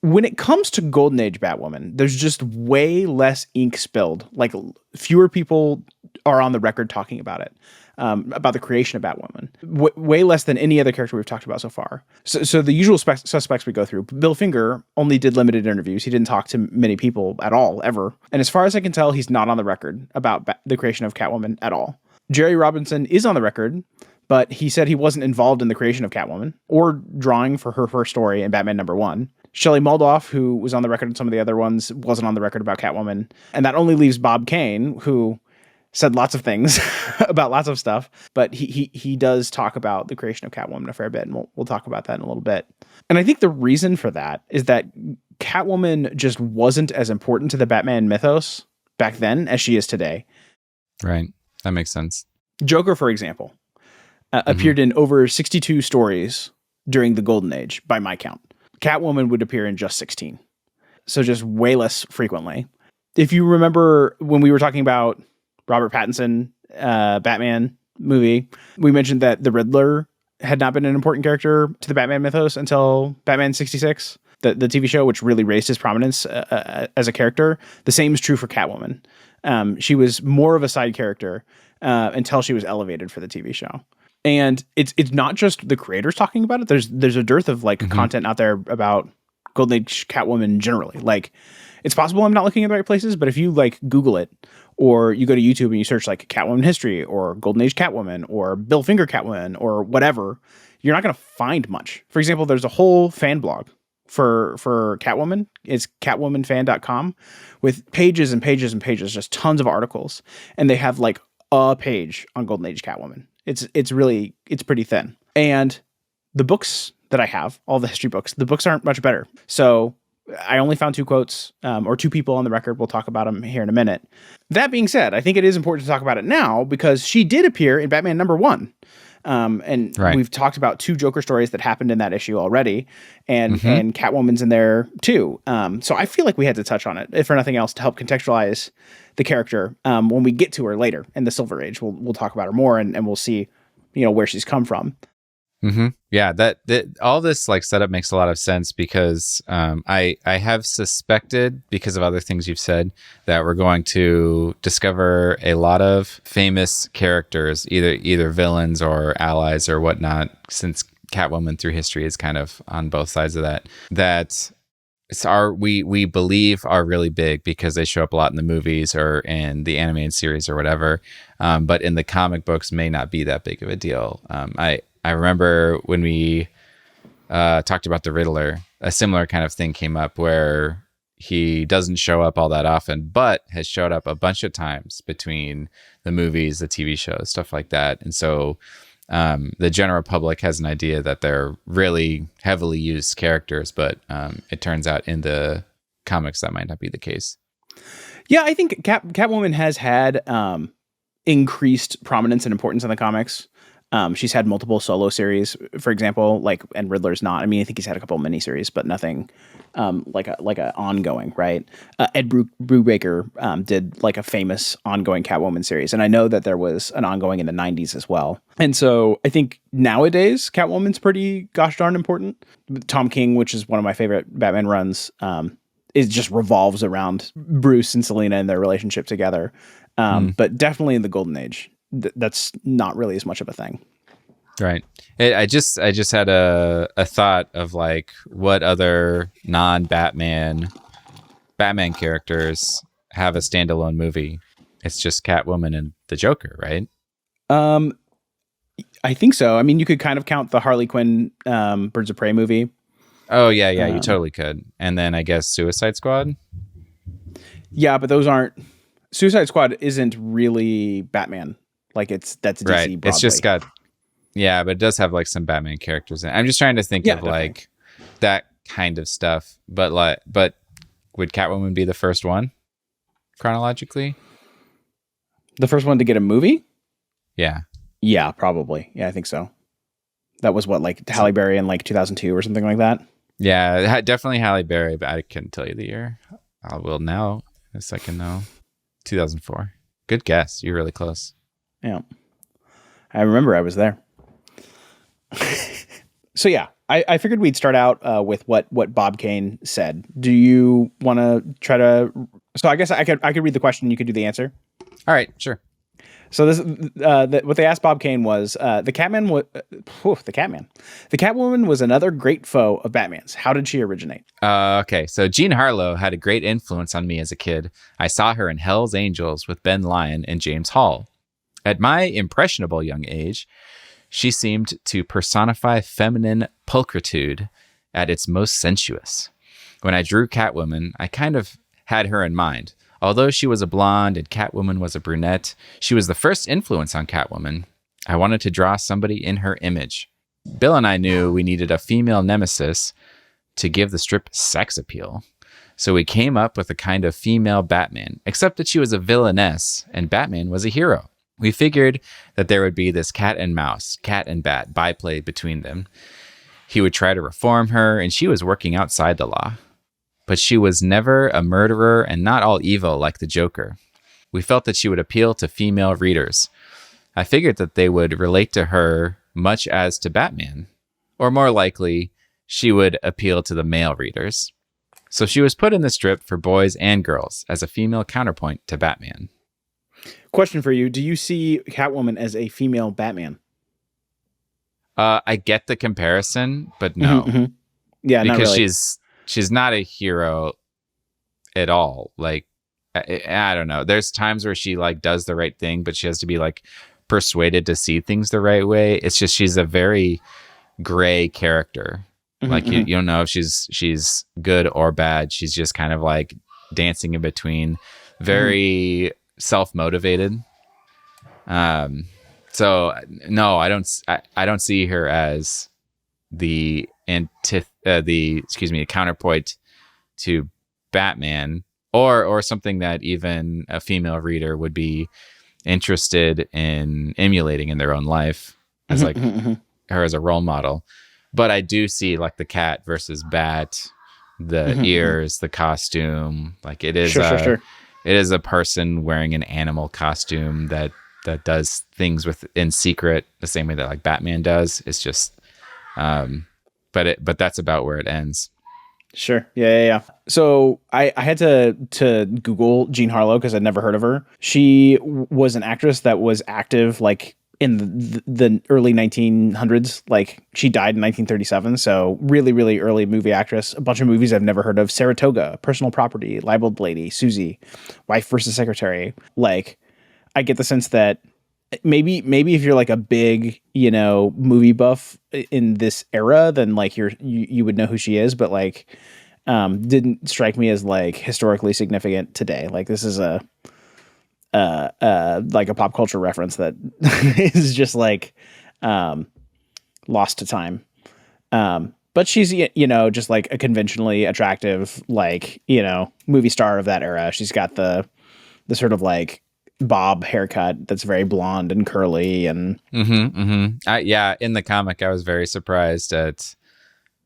when it comes to Golden Age Batwoman, there's just way less ink spilled. Like fewer people are on the record talking about it, about the creation of Batwoman. Way less than any other character we've talked about so far. So the usual suspects we go through. Bill Finger only did limited interviews. He didn't talk to many people at all, ever. And as far as I can tell, he's not on the record about the creation of Catwoman at all. Jerry Robinson is on the record, but he said he wasn't involved in the creation of Catwoman or drawing for her first story in Batman #1. Shelley Moldoff, who was on the record in some of the other ones, wasn't on the record about Catwoman. And that only leaves Bob Kane, who said lots of things about lots of stuff, but he does talk about the creation of Catwoman a fair bit, and we'll talk about that in a little bit. And I think the reason for that is that Catwoman just wasn't as important to the Batman mythos back then as she is today. Right. That makes sense. Joker, for example, appeared in over 62 stories during the Golden Age, by my count. Catwoman would appear in just 16. So just way less frequently. If you remember when we were talking about Robert Pattinson, Batman movie, we mentioned that the Riddler had not been an important character to the Batman mythos until Batman 66, the TV show, which really raised his prominence as a character. The same is true for Catwoman. She was more of a side character until she was elevated for the TV show. And it's not just the creators talking about it. There's a dearth of like content out there about Golden Age Catwoman generally. Like, it's possible I'm not looking in the right places, but if you like Google it, or you go to YouTube and you search like Catwoman history or Golden Age Catwoman or Bill Finger Catwoman or whatever, you're not going to find much. For example, there's a whole fan blog for Catwoman. It's catwomanfan.com with pages and pages and pages, just tons of articles. And they have like a page on Golden Age Catwoman. It's pretty thin. And the books that I have, all the history books, the books aren't much better. So I only found 2 quotes, or 2 people on the record. We'll talk about them here in a minute. That being said, I think it is important to talk about it now because she did appear in Batman #1. And we've talked about 2 Joker stories that happened in that issue already. And Catwoman's in there too. So I feel like we had to touch on it, if for nothing else, to help contextualize the character. When we get to her later in the Silver Age, we'll talk about her more and we'll see, where she's come from. Yeah, that all this like setup makes a lot of sense because I have suspected, because of other things you've said, that we're going to discover a lot of famous characters, either villains or allies or whatnot, since Catwoman through history is kind of on both sides of that we believe are really big because they show up a lot in the movies or in the animated series or whatever, but in the comic books may not be that big of a deal. I remember when we talked about the Riddler, a similar kind of thing came up where he doesn't show up all that often, but has showed up a bunch of times between the movies, the TV shows, stuff like that. And so the general public has an idea that they're really heavily used characters, but it turns out in the comics that might not be the case. Yeah, I think Catwoman has had increased prominence and importance in the comics. She's had multiple solo series, for example, and Riddler's not. I mean, I think he's had a couple of miniseries, but nothing like a ongoing, right? Ed Brubaker did like a famous ongoing Catwoman series, and I know that there was an ongoing in the 90s as well. And so I think nowadays Catwoman's pretty gosh darn important. Tom King, which is one of my favorite Batman runs, it just revolves around Bruce and Selina and their relationship together. But definitely in the Golden Age, that's not really as much of a thing. Right. I just had a thought of like what other non-Batman characters have a standalone movie. It's just Catwoman and the Joker, right? I think so. I mean, you could kind of count the Harley Quinn Birds of Prey movie. Oh yeah, you totally could. And then I guess Suicide Squad. Yeah, but those aren't. Suicide Squad isn't really Batman. Like that's DC. Right. Broadway. It's just got. Yeah, but it does have like some Batman characters in it. I'm just trying to think of definitely. Like that kind of stuff. But would Catwoman be the first one chronologically? The first one to get a movie? Yeah. Yeah, probably. Yeah, I think so. That was what, like Halle Berry in like 2002 or something like that? Yeah, definitely Halle Berry, but I couldn't tell you the year. I will now, in a second now. 2004. Good guess. You're really close. Yeah. I remember I was there. So yeah, I figured we'd start out with what Bob Kane said. Do you want to try to? So I guess I could read the question. You could do the answer. All right, sure. So this what they asked Bob Kane was the Catman. The Catman. The Catwoman was another great foe of Batman's. How did she originate? Okay, so Jean Harlow had a great influence on me as a kid. I saw her in Hell's Angels with Ben Lyon and James Hall. At my impressionable young age, she seemed to personify feminine pulchritude at its most sensuous. When I drew Catwoman, I kind of had her in mind. Although she was a blonde and Catwoman was a brunette, she was the first influence on Catwoman. I wanted to draw somebody in her image. Bill and I knew we needed a female nemesis to give the strip sex appeal. So we came up with a kind of female Batman, except that she was a villainess and Batman was a hero. We figured that there would be this cat and mouse, cat and bat, byplay between them. He would try to reform her, and she was working outside the law. But she was never a murderer and not all evil like the Joker. We felt that she would appeal to female readers. I figured that they would relate to her much as to Batman. Or more likely, she would appeal to the male readers. So she was put in the strip for boys and girls as a female counterpoint to Batman. Question for you. Do you see Catwoman as a female Batman? I get the comparison, but no. Mm-hmm. Yeah, because not really. she's not a hero at all. Like, I don't know. There's times where she like does the right thing, but she has to be like persuaded to see things the right way. It's just she's a very gray character. Mm-hmm, like you don't know if she's good or bad. She's just kind of like dancing in between. Very self-motivated. So no, I don't see her as the counterpoint to Batman or something that even a female reader would be interested in emulating in their own life as like her as a role model. But I do see like the cat versus bat, the ears, the costume, like it is Sure. It is a person wearing an animal costume that does things in secret the same way that like Batman does. It's just, but that's about where it ends. Sure. Yeah. So I had to Google Jean Harlow because I'd never heard of her. She was an actress that was active like in the early 1900s. Like she died in 1937. So really, really early movie actress. A bunch of movies I've never heard of. Saratoga, Personal Property, Libeled Lady, Susie, Wife versus Secretary. Like I get the sense that maybe if you're like a big, movie buff in this era, then like you would know who she is, but like didn't strike me as like historically significant today. Like this is a like a pop culture reference that is just like lost to time. But she's just like a conventionally attractive like movie star of that era. She's got the sort of like bob haircut that's very blonde and curly and in the comic I was very surprised at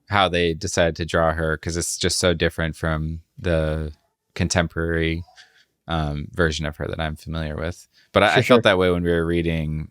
how they decided to draw her because it's just so different from the contemporary version of her that I'm familiar with. But I felt that way when we were reading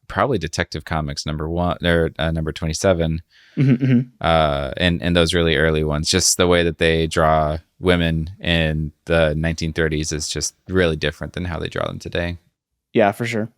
probably Detective Comics number 1 or number 27 and those really early ones. Just the way that they draw women in the 1930s is just really different than how they draw them today. Yeah, for sure.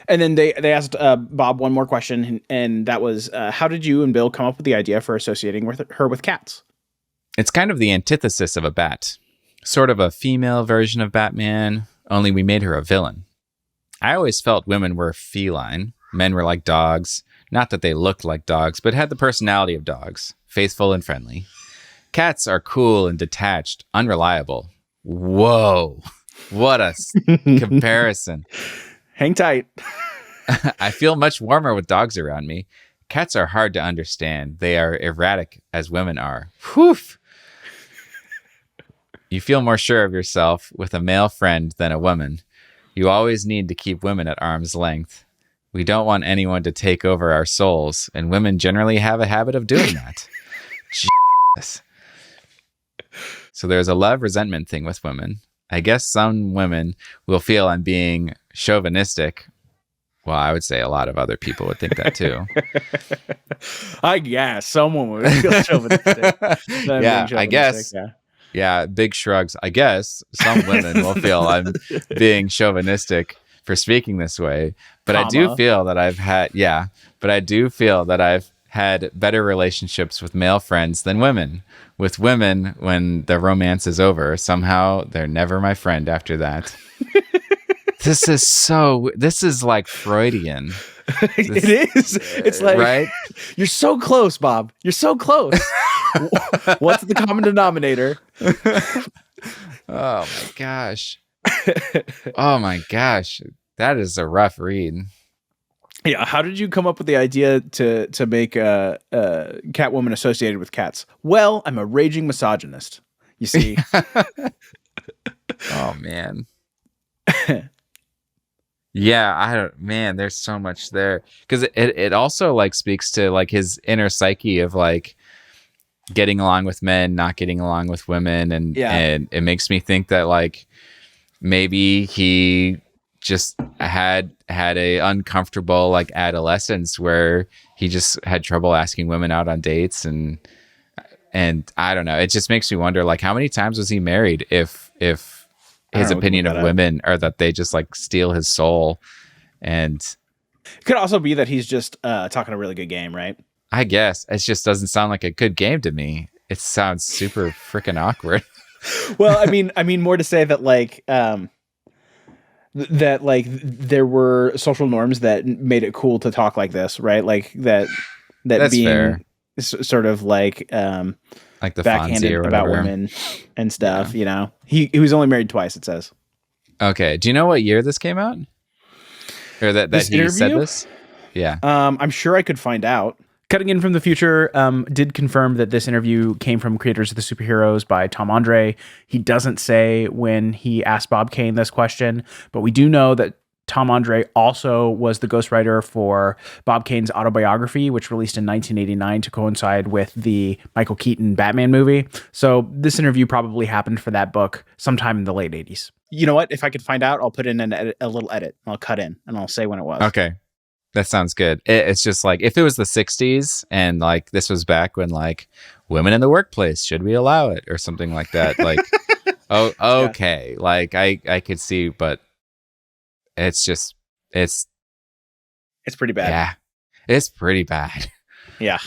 And then they asked Bob one more question, and that was, how did you and Bill come up with the idea for associating her with cats? It's kind of the antithesis of a bat. Sort of a female version of Batman, only we made her a villain. I always felt women were feline. Men were like dogs. Not that they looked like dogs, but had the personality of dogs, faithful and friendly. Cats are cool and detached, unreliable. Whoa, what a comparison. Hang tight. I feel much warmer with dogs around me. Cats are hard to understand. They are erratic as women are. Whew. You feel more sure of yourself with a male friend than a woman. You always need to keep women at arm's length. We don't want anyone to take over our souls, and women generally have a habit of doing that. Jesus. So there's a love-resentment thing with women. I guess some women will feel I'm being chauvinistic Well, I would say a lot of other people would think that too. I guess someone would feel chauvinistic. I'm being Yeah, I chauvinistic, guess. Yeah, big shrugs. I guess some women will feel I'm being chauvinistic for speaking this way, but I do feel that I've had better relationships with male friends than women. With women, when the romance is over, somehow they're never my friend after that. This is like Freudian. It is. It's like, right? You're so close, Bob. You're so close. What's the common denominator? Oh my gosh. Oh my gosh. That is a rough read. Yeah. How did you come up with the idea to make a Catwoman associated with cats? Well, I'm a raging misogynist. You see. Oh man. Yeah, there's so much there. Because it also like speaks to like his inner psyche of like getting along with men, not getting along with women. And it makes me think that like maybe he just had a uncomfortable like adolescence where he just had trouble asking women out on dates. And I don't know. It just makes me wonder like how many times was he married if his opinion of women are that they just like steal his soul. And it could also be that he's just talking a really good game, right? I guess it just doesn't sound like a good game to me. It sounds super freaking awkward. Well, I mean more to say that like that like there were social norms that made it cool to talk like this, right? Like that's being fair. Sort of like the backhanded or about women and stuff. Yeah. You know, he was only married twice. It says. Okay. Do you know what year this came out? Or that he interview? Said this? Yeah. I'm sure I could find out. Cutting in from the future did confirm that this interview came from Creators of the Superheroes by Tom Andre. He doesn't say when he asked Bob Kane this question, but we do know that Tom Andre also was the ghostwriter for Bob Kane's autobiography, which released in 1989 to coincide with the Michael Keaton Batman movie. So this interview probably happened for that book sometime in the late 80s. You know what? If I could find out, I'll put in a little edit. I'll cut in and I'll say when it was. Okay. That sounds good. It's just like if it was the 60s and like this was back when like women in the workplace, should we allow it or something like that? Like, oh, okay. Yeah. Like I could see, but it's pretty bad. Yeah, it's pretty bad. Yeah.